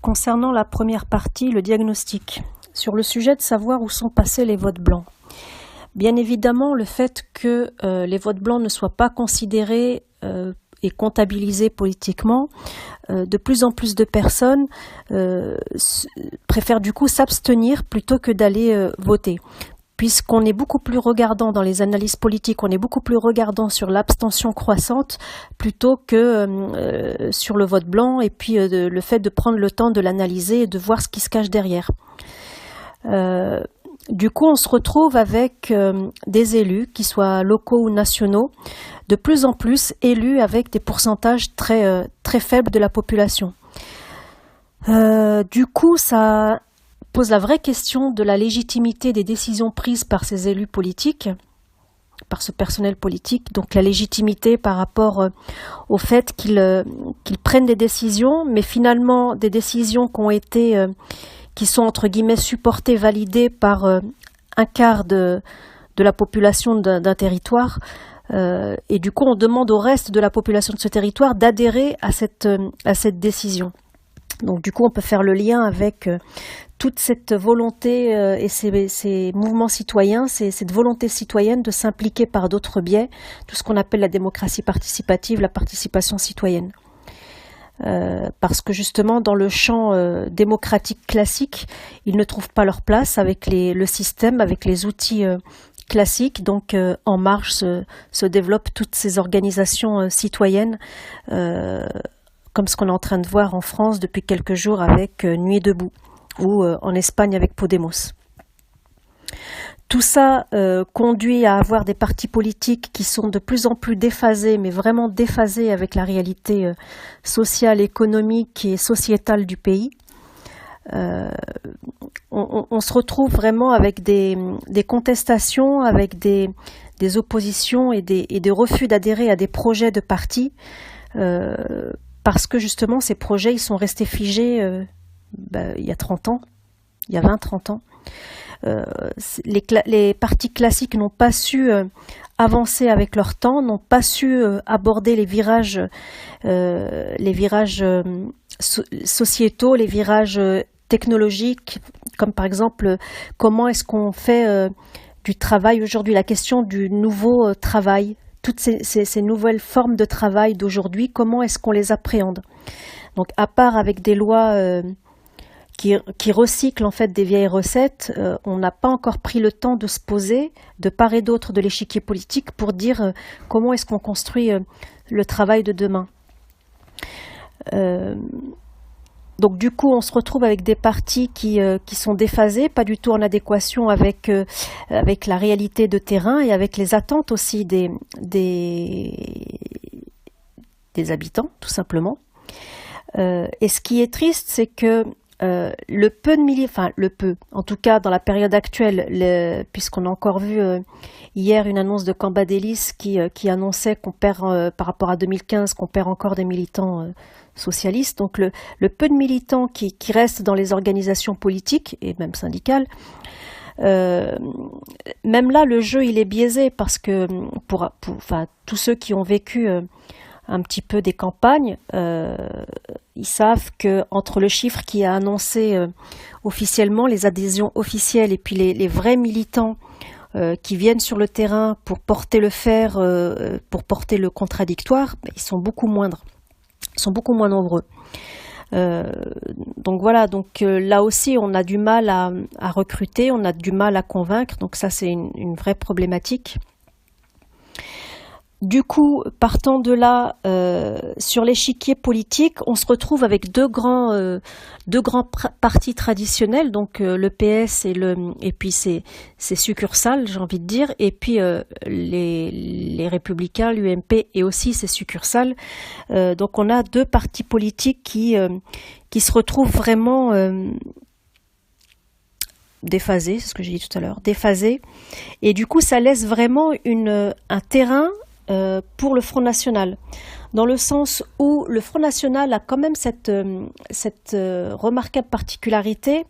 Concernant la première partie, le diagnostic, sur le sujet de savoir où sont passés les votes blancs. Bien évidemment, le fait que les votes blancs ne soient pas considérés et comptabilisés politiquement, de plus en plus de personnes préfèrent du coup s'abstenir plutôt que d'aller voter. Puisqu'on est beaucoup plus regardant dans les analyses politiques, on est beaucoup plus regardant sur l'abstention croissante plutôt que sur le vote blanc et puis le fait de prendre le temps de l'analyser et de voir ce qui se cache derrière. Du coup, on se retrouve avec des élus, qu'ils soient locaux ou nationaux, de plus en plus élus avec des pourcentages très faibles de la population. Du coup, ça pose la vraie question de la légitimité des décisions prises par ces élus politiques, par ce personnel politique, donc la légitimité par rapport au fait qu'ils prennent des décisions, mais finalement des décisions qui sont entre guillemets supportées, validées par un quart de la population d'un territoire, et du coup on demande au reste de la population de ce territoire d'adhérer à cette décision. Donc du coup on peut faire le lien avec toute cette volonté et ces mouvements citoyens, cette volonté citoyenne de s'impliquer par d'autres biais, tout ce qu'on appelle la démocratie participative, la participation citoyenne. Parce que justement dans le champ démocratique classique, ils ne trouvent pas leur place avec le système, avec les outils classiques. Donc en marge se développent toutes ces organisations citoyennes, comme ce qu'on est en train de voir en France depuis quelques jours avec Nuit debout, ou en Espagne avec Podemos. Tout ça conduit à avoir des partis politiques qui sont de plus en plus déphasés, mais vraiment déphasés avec la réalité sociale, économique et sociétale du pays. On se retrouve vraiment avec des contestations, avec des oppositions et des refus d'adhérer à des projets de partis, parce que justement ces projets ils sont restés figés il y a 30 ans, il y a 20-30 ans. Les partis classiques n'ont pas su avancer avec leur temps, n'ont pas su aborder les virages sociétaux, les virages technologiques, comme par exemple comment est-ce qu'on fait du travail aujourd'hui, la question du nouveau travail, toutes ces nouvelles formes de travail d'aujourd'hui, comment est-ce qu'on les appréhende? Donc à part avec des lois qui recycle en fait des vieilles recettes, on n'a pas encore pris le temps de se poser de part et d'autre de l'échiquier politique pour dire comment est-ce qu'on construit le travail de demain. Donc du coup, on se retrouve avec des partis qui sont déphasés, pas du tout en adéquation avec la réalité de terrain et avec les attentes aussi des habitants, tout simplement. Et ce qui est triste, c'est que en tout cas dans la période actuelle, puisqu'on a encore vu hier une annonce de Cambadélis qui annonçait qu'on perd, par rapport à 2015, qu'on perd encore des militants socialistes. Donc le peu de militants qui restent dans les organisations politiques et même syndicales, même là le jeu il est biaisé parce que pour tous ceux qui ont vécu un petit peu des campagnes, ils savent que entre le chiffre qui a annoncé officiellement les adhésions officielles et puis les vrais militants qui viennent sur le terrain pour porter le fer, pour porter le contradictoire, ils sont beaucoup moindres, ils sont beaucoup moins nombreux. Donc voilà, là aussi on a du mal à recruter, on a du mal à convaincre, donc ça c'est une vraie problématique. Du coup, partant de là, sur l'échiquier politique, on se retrouve avec deux grands partis traditionnels, donc le PS et puis ses succursales, j'ai envie de dire, et puis les Républicains, l'UMP et aussi ses succursales. Donc on a deux partis politiques qui se retrouvent vraiment déphasés, c'est ce que j'ai dit tout à l'heure, déphasés, et du coup ça laisse vraiment un terrain pour le Front National, dans le sens où le Front National a quand même cette remarquable particularité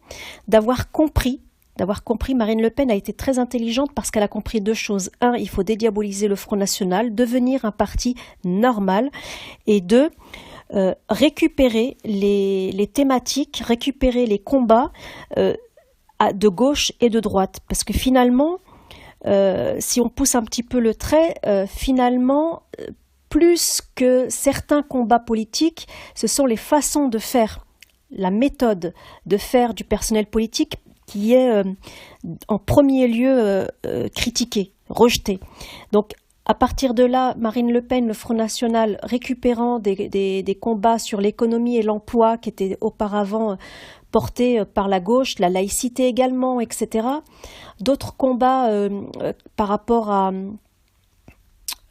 d'avoir compris d'avoir compris. Marine Le Pen a été très intelligente parce qu'elle a compris 2 choses. 1, il faut dédiaboliser le Front National, devenir un parti normal. Et 2, récupérer les thématiques, récupérer les combats de gauche et de droite. Parce que finalement, si on pousse un petit peu le trait, finalement, plus que certains combats politiques, ce sont les façons de faire, la méthode de faire du personnel politique qui est en premier lieu critiquée, rejetée. Donc à partir de là, Marine Le Pen, le Front National, récupérant des combats sur l'économie et l'emploi qui étaient auparavant portés par la gauche, la laïcité également, etc. D'autres combats par rapport à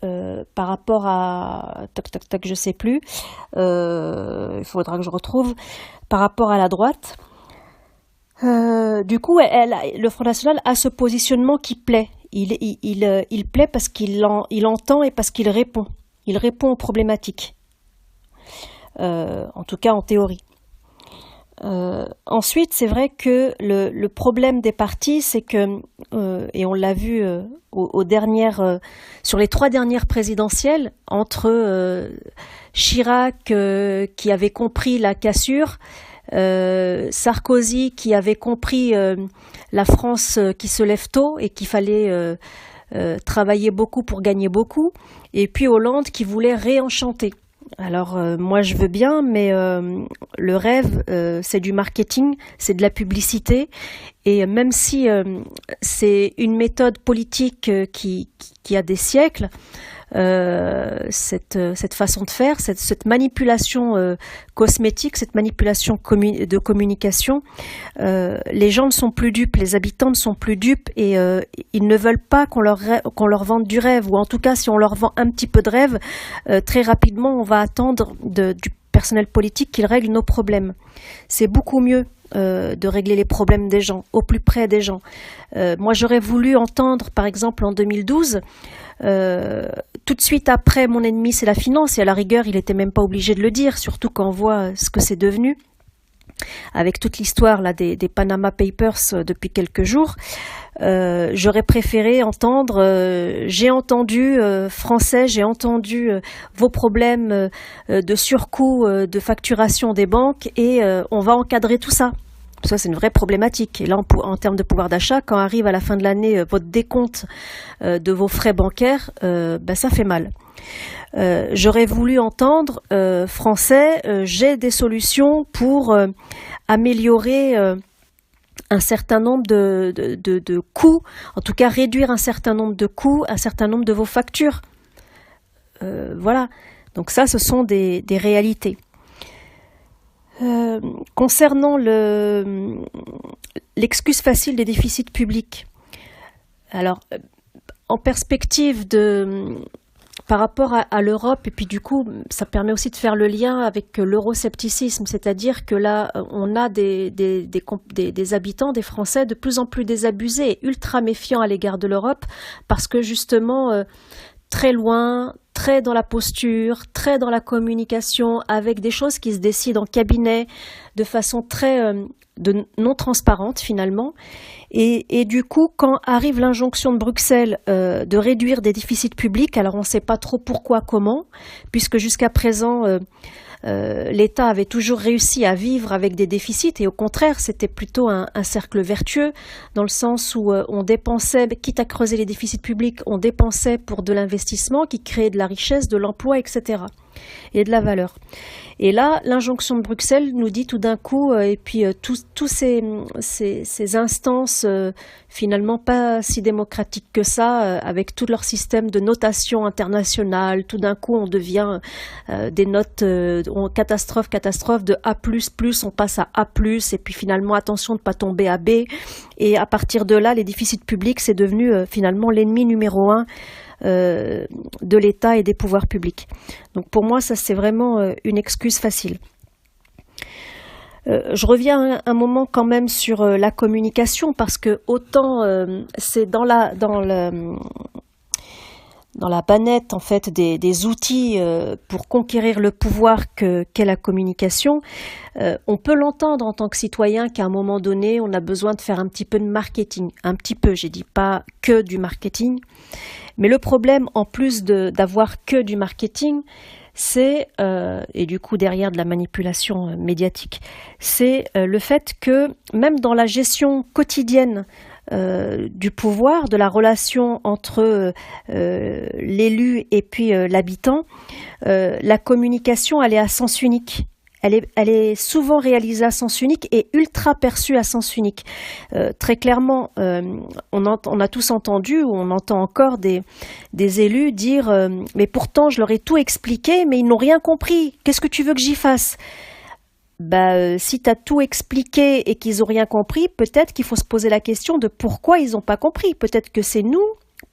je sais plus, il faudra que je retrouve, par rapport à la droite. Du coup, le Front National a ce positionnement qui plaît. Il plaît parce qu'il entend et parce qu'il répond. Il répond aux problématiques. En tout cas, en théorie. Ensuite, c'est vrai que le problème des partis, c'est que, et on l'a vu sur les 3 dernières présidentielles, entre Chirac qui avait compris la cassure, Sarkozy qui avait compris la France qui se lève tôt et qu'il fallait travailler beaucoup pour gagner beaucoup, et puis Hollande qui voulait réenchanter. Alors moi je veux bien, mais le rêve c'est du marketing, c'est de la publicité, et même si c'est une méthode politique qui a des siècles, cette façon de faire, cette manipulation cosmétique, cette manipulation de communication, les gens ne sont plus dupes, les habitants ne sont plus dupes, et ils ne veulent pas qu'on leur vende du rêve, ou en tout cas si on leur vend un petit peu de rêve, très rapidement on va attendre du personnel politique qu'il règle nos problèmes. C'est beaucoup mieux de régler les problèmes des gens, au plus près des gens. Moi j'aurais voulu entendre par exemple en 2012, tout de suite après mon ennemi c'est la finance, et à la rigueur il n'était même pas obligé de le dire, surtout quand on voit ce que c'est devenu avec toute l'histoire là des Panama Papers depuis quelques jours. J'aurais préféré entendre, j'ai entendu français, j'ai entendu vos problèmes de surcoût de facturation des banques, et on va encadrer tout ça. Ça, c'est une vraie problématique. Et là, en termes de pouvoir d'achat, quand arrive à la fin de l'année votre décompte de vos frais bancaires, ça fait mal. J'aurais voulu entendre français, j'ai des solutions pour améliorer un certain nombre de coûts, en tout cas réduire un certain nombre de coûts, un certain nombre de vos factures. Voilà. Donc ça, ce sont des réalités. Concernant l'excuse facile des déficits publics, alors en perspective par rapport à l'Europe, et puis du coup ça permet aussi de faire le lien avec l'euroscepticisme, c'est-à-dire que là on a des habitants, des Français de plus en plus désabusés et ultra méfiants à l'égard de l'Europe, parce que justement très loin, très dans la posture, très dans la communication, avec des choses qui se décident en cabinet de façon très non transparente finalement. Et du coup, quand arrive l'injonction de Bruxelles de réduire des déficits publics, alors on ne sait pas trop pourquoi, comment, puisque jusqu'à présent l'État avait toujours réussi à vivre avec des déficits, et au contraire c'était plutôt un cercle vertueux, dans le sens où on dépensait, quitte à creuser les déficits publics, on dépensait pour de l'investissement qui créait de la richesse, de l'emploi, etc. et de la valeur. Et là, l'injonction de Bruxelles nous dit tout d'un coup, et puis tous ces instances finalement pas si démocratiques que ça, avec tout leur système de notation internationale, tout d'un coup on devient des notes catastrophe de A++, on passe à A+, et puis finalement attention de ne pas tomber à B, et à partir de là les déficits publics c'est devenu finalement l'ennemi numéro 1 de l'État et des pouvoirs publics. Donc pour moi ça c'est vraiment une excuse facile. Je reviens un moment quand même sur la communication, parce que autant c'est dans la banette en fait des outils pour conquérir le pouvoir qu'est la communication, on peut l'entendre en tant que citoyen qu'à un moment donné, on a besoin de faire un petit peu de marketing. Un petit peu, j'ai dit pas que du marketing. Mais le problème, en plus d'avoir que du marketing, c'est, et du coup derrière de la manipulation médiatique, c'est le fait que même dans la gestion quotidienne du pouvoir, de la relation entre l'élu et puis l'habitant, la communication, elle est à sens unique. Elle est souvent réalisée à sens unique et ultra perçue à sens unique. Très clairement, on a tous entendu, ou on entend encore des élus dire mais pourtant je leur ai tout expliqué, mais ils n'ont rien compris. Qu'est-ce que tu veux que j'y fasse ? Si tu as tout expliqué et qu'ils n'ont rien compris, peut-être qu'il faut se poser la question de pourquoi ils n'ont pas compris. Peut-être que c'est nous,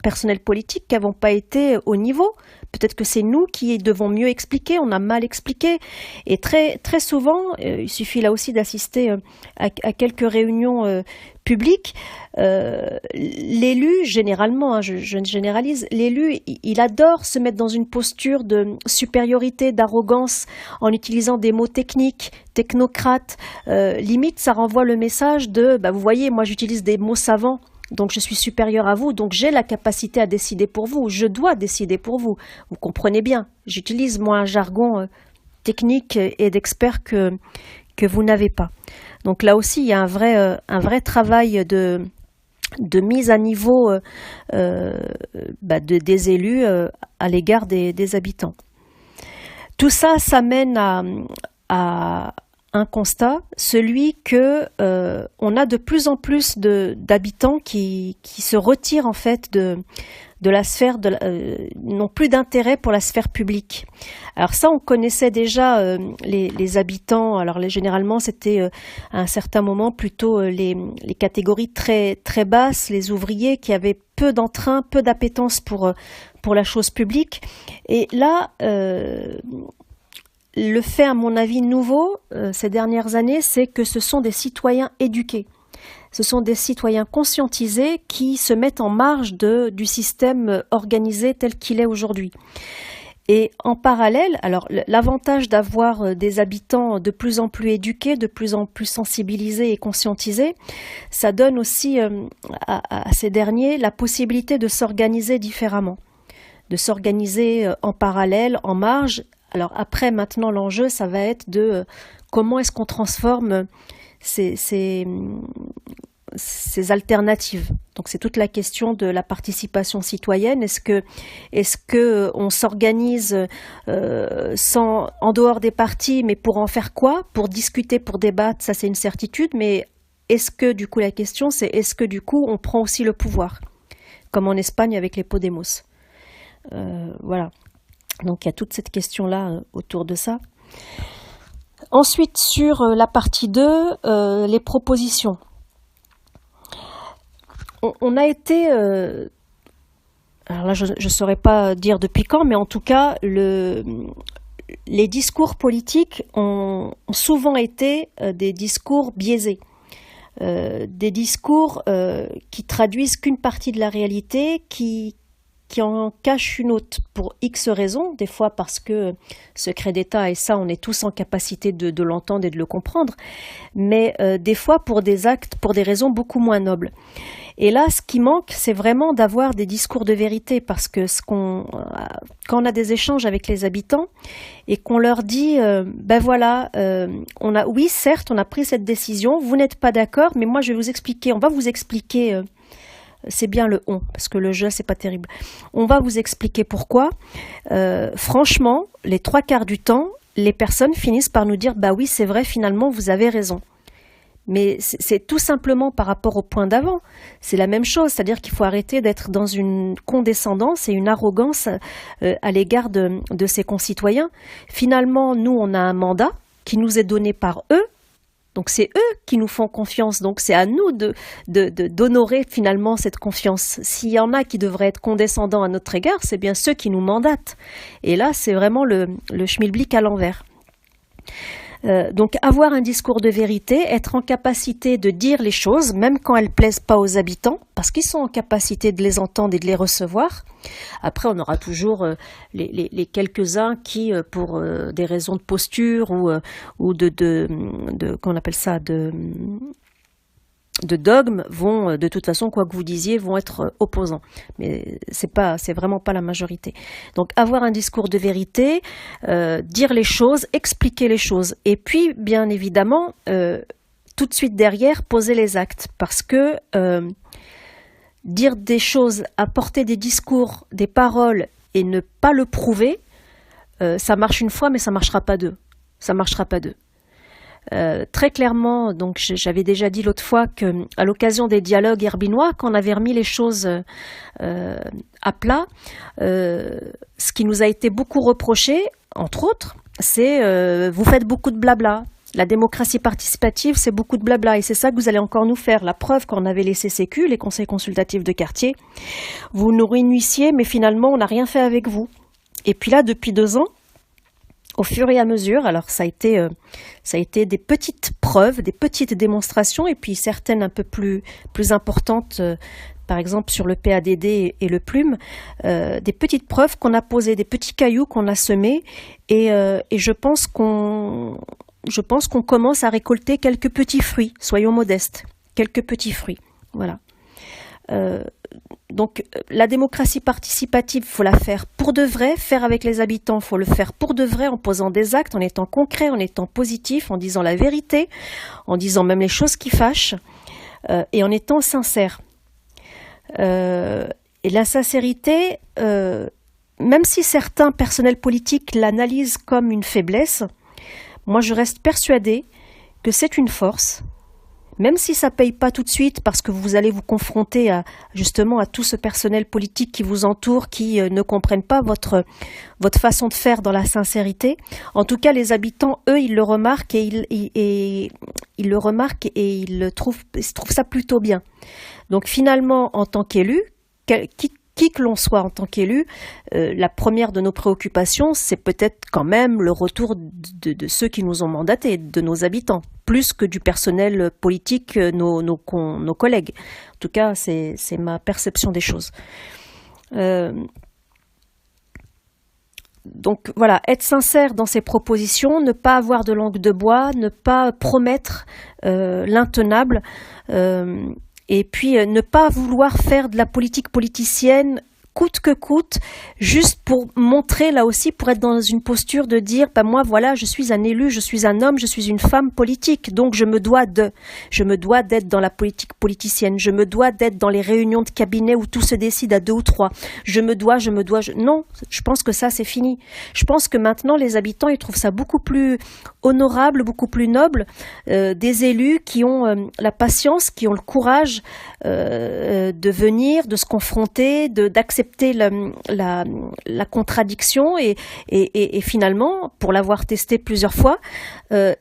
personnel politique, qui n'avons pas été au niveau. Peut-être que c'est nous qui devons mieux expliquer, on a mal expliqué. Et très, très souvent, il suffit là aussi d'assister à quelques réunions publiques. L'élu, généralement, hein, je généralise, l'élu, il adore se mettre dans une posture de supériorité, d'arrogance, en utilisant des mots techniques, technocrates. Limite, ça renvoie le message de, vous voyez, moi j'utilise des mots savants. Donc je suis supérieur à vous, donc j'ai la capacité à décider pour vous, je dois décider pour vous. Vous comprenez bien, j'utilise moi un jargon technique et d'expert que vous n'avez pas. Donc là aussi, il y a un vrai travail de mise à niveau des élus à l'égard des habitants. Tout ça, ça mène à un constat, celui que on a de plus en plus d'habitants qui se retirent en fait de la sphère, n'ont plus d'intérêt pour la sphère publique. Alors ça, on connaissait déjà les habitants. Alors généralement, c'était à un certain moment plutôt les catégories très très basses, les ouvriers qui avaient peu d'entrain, peu d'appétence pour la chose publique. Et là, le fait, à mon avis, nouveau ces dernières années, c'est que ce sont des citoyens éduqués. Ce sont des citoyens conscientisés qui se mettent en marge du système organisé tel qu'il est aujourd'hui. Et en parallèle, alors l'avantage d'avoir des habitants de plus en plus éduqués, de plus en plus sensibilisés et conscientisés, ça donne aussi à ces derniers la possibilité de s'organiser différemment, de s'organiser en parallèle, en marge. Alors après, maintenant, l'enjeu, ça va être de comment est-ce qu'on transforme ces alternatives. Donc c'est toute la question de la participation citoyenne. Est-ce que on s'organise en dehors des partis, mais pour en faire quoi ? Pour discuter, pour débattre, ça c'est une certitude, mais est-ce que du coup la question c'est est-ce que du coup on prend aussi le pouvoir ? Comme en Espagne avec les Podemos. Voilà. Donc il y a toute cette question-là autour de ça. Ensuite, sur la partie 2, les propositions. On a été... alors là, je ne saurais pas dire depuis quand, mais en tout cas, les discours politiques ont souvent été des discours biaisés. Des discours qui traduisent qu'une partie de la réalité, qui en cache une autre pour X raisons, des fois parce que secret d'État, et ça on est tous en capacité de l'entendre et de le comprendre, mais des fois pour des actes, pour des raisons beaucoup moins nobles. Et là, ce qui manque, c'est vraiment d'avoir des discours de vérité, parce que quand on a des échanges avec les habitants et qu'on leur dit, oui, certes, on a pris cette décision, vous n'êtes pas d'accord, mais moi je vais vous expliquer, on va vous expliquer. C'est bien le « on », parce que le « je », c'est pas terrible. On va vous expliquer pourquoi. Franchement, les 3/4 du temps, les personnes finissent par nous dire « bah oui, c'est vrai, finalement, vous avez raison ». Mais c'est tout simplement par rapport au point d'avant. C'est la même chose, c'est-à-dire qu'il faut arrêter d'être dans une condescendance et une arrogance à l'égard de ses concitoyens. Finalement, nous, on a un mandat qui nous est donné par eux. Donc c'est eux qui nous font confiance, donc c'est à nous d'honorer finalement cette confiance. S'il y en a qui devraient être condescendants à notre égard, c'est bien ceux qui nous mandatent. Et là, c'est vraiment le schmilblick à l'envers. Donc avoir un discours de vérité, être en capacité de dire les choses, même quand elles plaisent pas aux habitants, parce qu'ils sont en capacité de les entendre et de les recevoir. Après, on aura toujours les quelques-uns qui, pour des raisons de posture ou qu'on appelle ça, de dogme, vont, de toute façon, quoi que vous disiez, vont être opposants. Mais c'est vraiment pas la majorité. Donc, avoir un discours de vérité, dire les choses, expliquer les choses. Et puis, bien évidemment, tout de suite derrière, poser les actes. Parce que dire des choses, apporter des discours, des paroles et ne pas le prouver, ça marche une fois, mais ça marchera pas deux. Ça marchera pas deux. Très clairement, donc j'avais déjà dit l'autre fois qu'à l'occasion des dialogues herbinois, quand on avait remis les choses à plat, ce qui nous a été beaucoup reproché, entre autres, c'est vous faites beaucoup de blabla. La démocratie participative, c'est beaucoup de blabla, et c'est ça que vous allez encore nous faire. La preuve, quand on avait les CCQ, les conseils consultatifs de quartier, vous nous réunissiez, mais finalement, on n'a rien fait avec vous. Et puis là, depuis 2 ans, au fur et à mesure, alors ça a été des petites preuves, des petites démonstrations, et puis certaines un peu plus importantes, par exemple sur le PADD et le Plume, des petites preuves qu'on a posées, des petits cailloux qu'on a semés, et je pense qu'on commence à récolter quelques petits fruits, soyons modestes, quelques petits fruits, voilà. Donc la démocratie participative, il faut la faire pour de vrai, faire avec les habitants, il faut le faire pour de vrai en posant des actes, en étant concret, en étant positif, en disant la vérité, en disant même les choses qui fâchent, et en étant sincère. Et la sincérité, même si certains personnels politiques l'analysent comme une faiblesse, moi je reste persuadée que c'est une force. Même si ça ne paye pas tout de suite, parce que vous allez vous confronter justement à tout ce personnel politique qui vous entoure, qui ne comprennent pas votre façon de faire dans la sincérité. En tout cas, les habitants, eux, ils le remarquent et ils trouvent ça plutôt bien. Donc finalement, en tant qu'élu, qui que l'on soit en tant qu'élu, la première de nos préoccupations, c'est peut-être quand même le retour de ceux qui nous ont mandatés, de nos habitants, plus que du personnel politique, nos collègues. En tout cas, c'est ma perception des choses. Donc voilà, être sincère dans ses propositions, ne pas avoir de langue de bois, ne pas promettre l'intenable, et puis ne pas vouloir faire de la politique politicienne coûte que coûte, juste pour montrer là aussi, pour être dans une posture de dire, moi voilà, je suis un élu, je suis un homme, je suis une femme politique, donc je me dois d'être dans la politique politicienne, je me dois d'être dans les réunions de cabinet où tout se décide à 2 ou 3, non, je pense que ça c'est fini. Je pense que maintenant les habitants ils trouvent ça beaucoup plus honorable, beaucoup plus noble, des élus qui ont la patience, qui ont le courage de venir, de se confronter, d'accepter la contradiction et finalement, pour l'avoir testé plusieurs fois,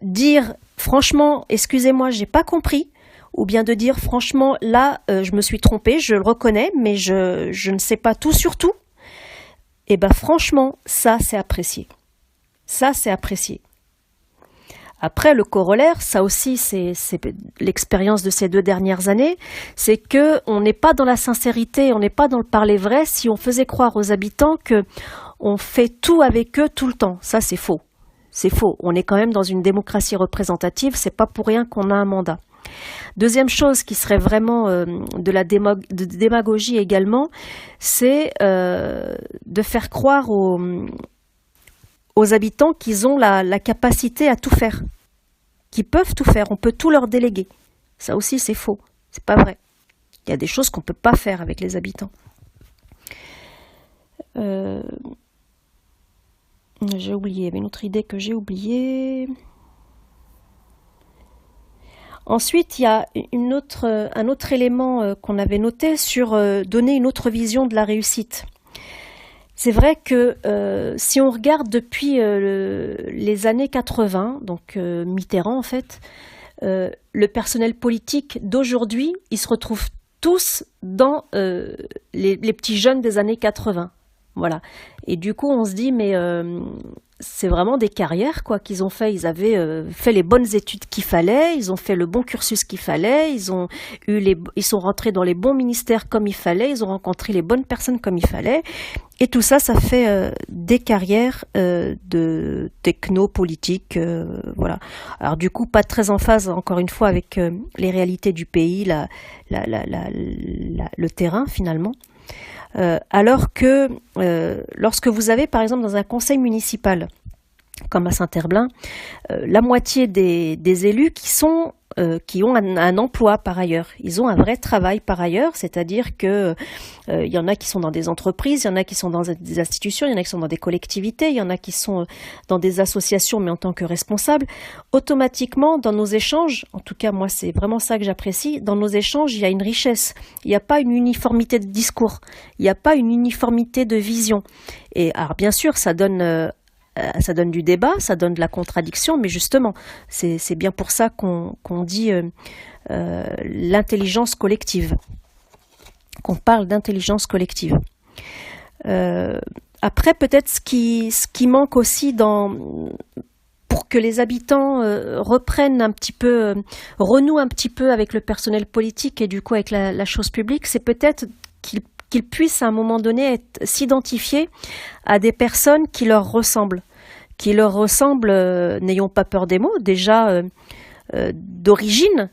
dire franchement, excusez-moi, j'ai pas compris, ou bien de dire franchement, là, je me suis trompée, je le reconnais, mais je ne sais pas tout sur tout. Et franchement, ça c'est apprécié. Ça c'est apprécié. Après, le corollaire, ça aussi, c'est l'expérience de ces 2 dernières années, c'est que on n'est pas dans la sincérité, on n'est pas dans le parler vrai si on faisait croire aux habitants que on fait tout avec eux tout le temps. Ça, c'est faux. C'est faux. On est quand même dans une démocratie représentative, c'est pas pour rien qu'on a un mandat. Deuxième chose qui serait vraiment de la démagogie également, c'est de faire croire aux habitants qu'ils ont la capacité à tout faire, qu'ils peuvent tout faire, on peut tout leur déléguer. Ça aussi, c'est faux, c'est pas vrai. Il y a des choses qu'on ne peut pas faire avec les habitants. J'ai oublié, il y avait une autre idée que j'ai oubliée. Ensuite, il y a un autre élément qu'on avait noté sur donner une autre vision de la réussite. C'est vrai que si on regarde depuis les années 80, donc Mitterrand en fait, le personnel politique d'aujourd'hui, ils se retrouvent tous dans les petits jeunes des années 80. Voilà. Et du coup, on se dit, mais c'est vraiment des carrières quoi qu'ils ont fait. Ils avaient fait les bonnes études qu'il fallait, ils ont fait le bon cursus qu'il fallait, ils sont rentrés dans les bons ministères comme il fallait, ils ont rencontré les bonnes personnes comme il fallait. Et tout ça, ça fait des carrières de techno-politiques, voilà. Alors du coup, pas très en phase, encore une fois, avec les réalités du pays, le terrain finalement. Alors que lorsque vous avez, par exemple, dans un conseil municipal, comme à Saint-Herblain, la moitié des élus qui ont un emploi par ailleurs. Ils ont un vrai travail par ailleurs, c'est-à-dire que il y en a qui sont dans des entreprises, il y en a qui sont dans des institutions, il y en a qui sont dans des collectivités, il y en a qui sont dans des associations, mais en tant que responsables. Automatiquement, dans nos échanges, en tout cas moi c'est vraiment ça que j'apprécie, dans nos échanges il y a une richesse, il n'y a pas une uniformité de discours, il n'y a pas une uniformité de vision. Et alors bien sûr ça donne du débat, ça donne de la contradiction, mais justement, c'est bien pour ça qu'on dit l'intelligence collective, qu'on parle d'intelligence collective. Après, peut-être ce qui manque aussi pour que les habitants reprennent un petit peu, renouent un petit peu avec le personnel politique et du coup avec la chose publique, c'est peut-être qu'ils puissent à un moment donné s'identifier à des personnes qui leur ressemblent, n'ayons pas peur des mots, déjà d'origine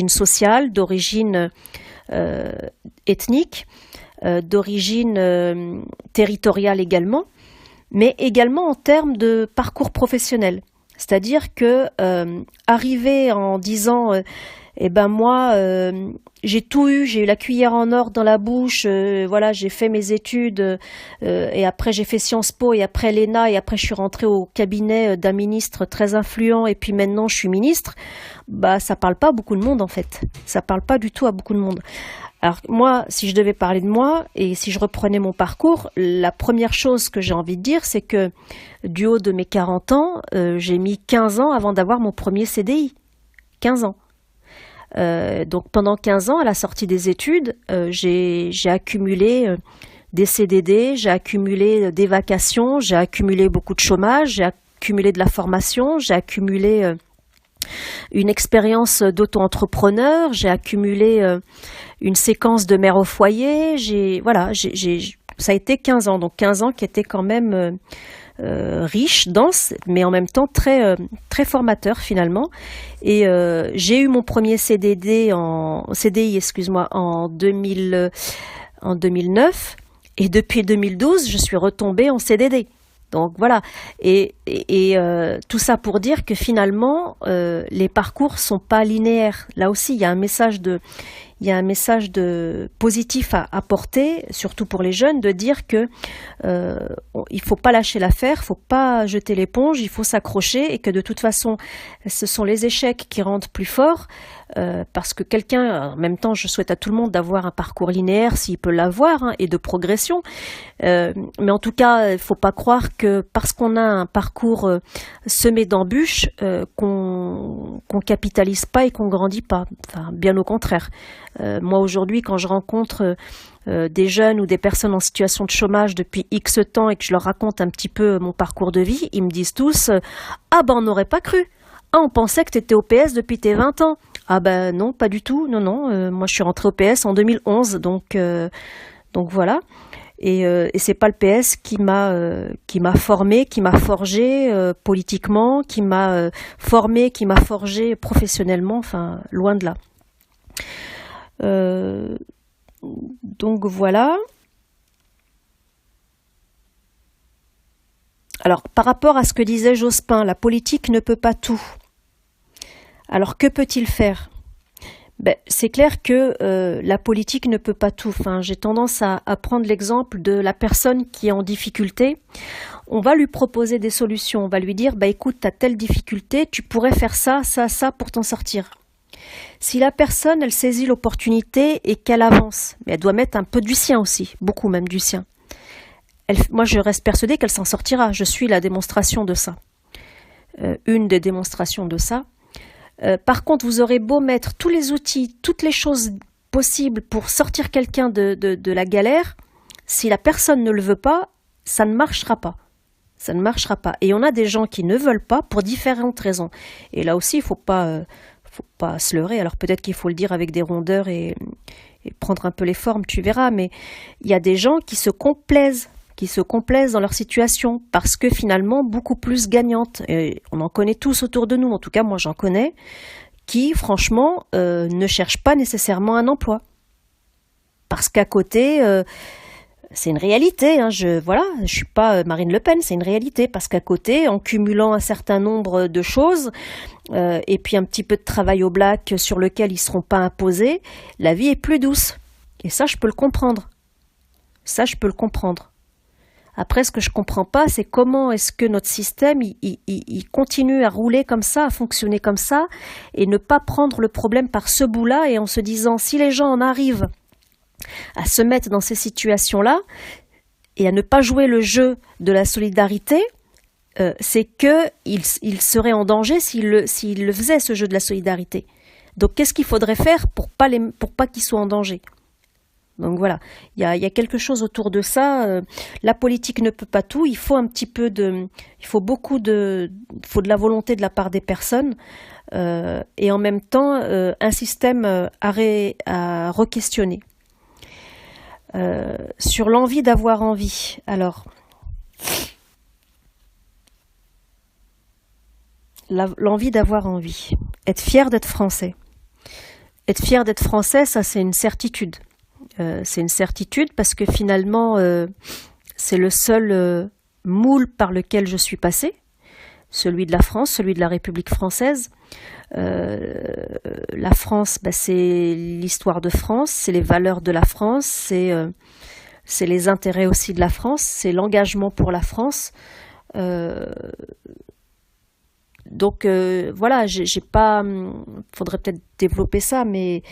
sociale, d'origine ethnique, d'origine territoriale également, mais également en termes de parcours professionnel. C'est-à-dire que arriver en disant eh ben moi j'ai tout eu, j'ai eu la cuillère en or dans la bouche, voilà, j'ai fait mes études et après j'ai fait Sciences Po et après l'ENA et après je suis rentrée au cabinet d'un ministre très influent et puis maintenant je suis ministre, bah ça parle pas à beaucoup de monde en fait. Ça parle pas du tout à beaucoup de monde. Alors moi, si je devais parler de moi et si je reprenais mon parcours, la première chose que j'ai envie de dire, c'est que du haut de mes 40 ans, j'ai mis 15 ans avant d'avoir mon premier CDI. 15 ans. Donc pendant 15 ans, à la sortie des études, j'ai accumulé des CDD, j'ai accumulé des vacations, j'ai accumulé beaucoup de chômage, j'ai accumulé de la formation, j'ai accumulé une expérience d'auto-entrepreneur, j'ai accumulé une séquence de mère au foyer, ça a été 15 ans, donc 15 ans qui étaient quand même riche, dense, mais en même temps très formateur finalement. Et j'ai eu mon premier CDI en 2009, et depuis 2012, je suis retombée en CDD. Donc voilà, et tout ça pour dire que finalement, les parcours sont pas linéaires. Là aussi, il y a un message de positif à apporter, surtout pour les jeunes, de dire que il faut pas lâcher l'affaire, faut pas jeter l'éponge, il faut s'accrocher et que de toute façon, ce sont les échecs qui rendent plus forts. Parce que en même temps, je souhaite à tout le monde d'avoir un parcours linéaire s'il peut l'avoir, hein, et de progression. Mais en tout cas, il faut pas croire que parce qu'on a un parcours semé d'embûches, qu'on capitalise pas et qu'on grandit pas. Enfin, bien au contraire. Moi aujourd'hui, quand je rencontre des jeunes ou des personnes en situation de chômage depuis X temps et que je leur raconte un petit peu mon parcours de vie, ils me disent tous ah ben on n'aurait pas cru. Ah, on pensait que tu étais au PS depuis tes 20 ans. Ah ben non, pas du tout. Non, moi je suis rentrée au PS en 2011, donc voilà. Et c'est pas le PS qui m'a formée, qui m'a forgé politiquement, qui m'a formée, qui m'a forgé professionnellement. Enfin, loin de là. Donc voilà. Alors, par rapport à ce que disait Jospin, la politique ne peut pas tout. Alors, que peut-il faire ? C'est clair que la politique ne peut pas tout. Enfin, j'ai tendance à prendre l'exemple de la personne qui est en difficulté. On va lui proposer des solutions. On va lui dire, écoute, tu as telle difficulté, tu pourrais faire ça, ça, ça pour t'en sortir. Si la personne, elle saisit l'opportunité et qu'elle avance, mais elle doit mettre un peu du sien aussi, beaucoup même du sien. Moi, je reste persuadée qu'elle s'en sortira. Je suis la démonstration de ça. Une des démonstrations de ça. Par contre, vous aurez beau mettre tous les outils, toutes les choses possibles pour sortir quelqu'un de la galère, si la personne ne le veut pas, ça ne marchera pas. Ça ne marchera pas. Et on a des gens qui ne veulent pas pour différentes raisons. Et là aussi, il ne faut pas se leurrer. Alors peut-être qu'il faut le dire avec des rondeurs et prendre un peu les formes, tu verras. Mais il y a des gens qui se complaisent dans leur situation parce que finalement, beaucoup plus gagnante. Et on en connaît tous autour de nous. En tout cas, moi, j'en connais qui, franchement, ne cherchent pas nécessairement un emploi. Parce qu'à côté... c'est une réalité, hein, je suis pas Marine Le Pen, c'est une réalité, parce qu'à côté, en cumulant un certain nombre de choses, et puis un petit peu de travail au black sur lequel ils ne seront pas imposés, la vie est plus douce. Et ça, je peux le comprendre. Après, ce que je comprends pas, c'est comment est-ce que notre système, il continue à rouler comme ça, à fonctionner comme ça, et ne pas prendre le problème par ce bout-là, et en se disant, si les gens en arrivent à se mettre dans ces situations-là et à ne pas jouer le jeu de la solidarité, c'est qu'ils seraient en danger s'ils le faisaient, ce jeu de la solidarité. Donc qu'est-ce qu'il faudrait faire pour pas qu'ils soient en danger? Donc voilà, il y a quelque chose autour de ça. La politique ne peut pas tout, il faut de la volonté de la part des personnes, et en même temps un système à re-questionner. Sur l'envie d'avoir envie. Alors, l'envie d'avoir envie. Être fier d'être français. Être fier d'être français, ça c'est une certitude. C'est une certitude parce que finalement, c'est le seul moule par lequel je suis passée. Celui de la France, celui de la République française. La France, c'est l'histoire de France, c'est les valeurs de la France, c'est les intérêts aussi de la France, c'est l'engagement pour la France. Donc voilà, j'ai pas. Faudrait peut-être développer ça, mais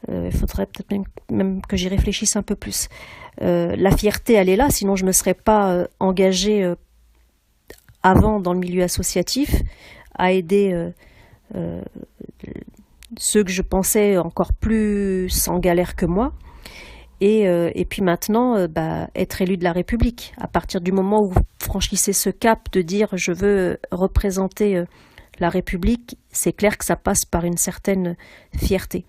il faudrait peut-être même que j'y réfléchisse un peu plus. La fierté, elle est là, sinon je me serais pas engagée avant dans le milieu associatif à aider ceux que je pensais encore plus en galère que moi. Et puis maintenant, être élu de la République. À partir du moment où vous franchissez ce cap de dire je veux représenter la République, c'est clair que ça passe par une certaine fierté.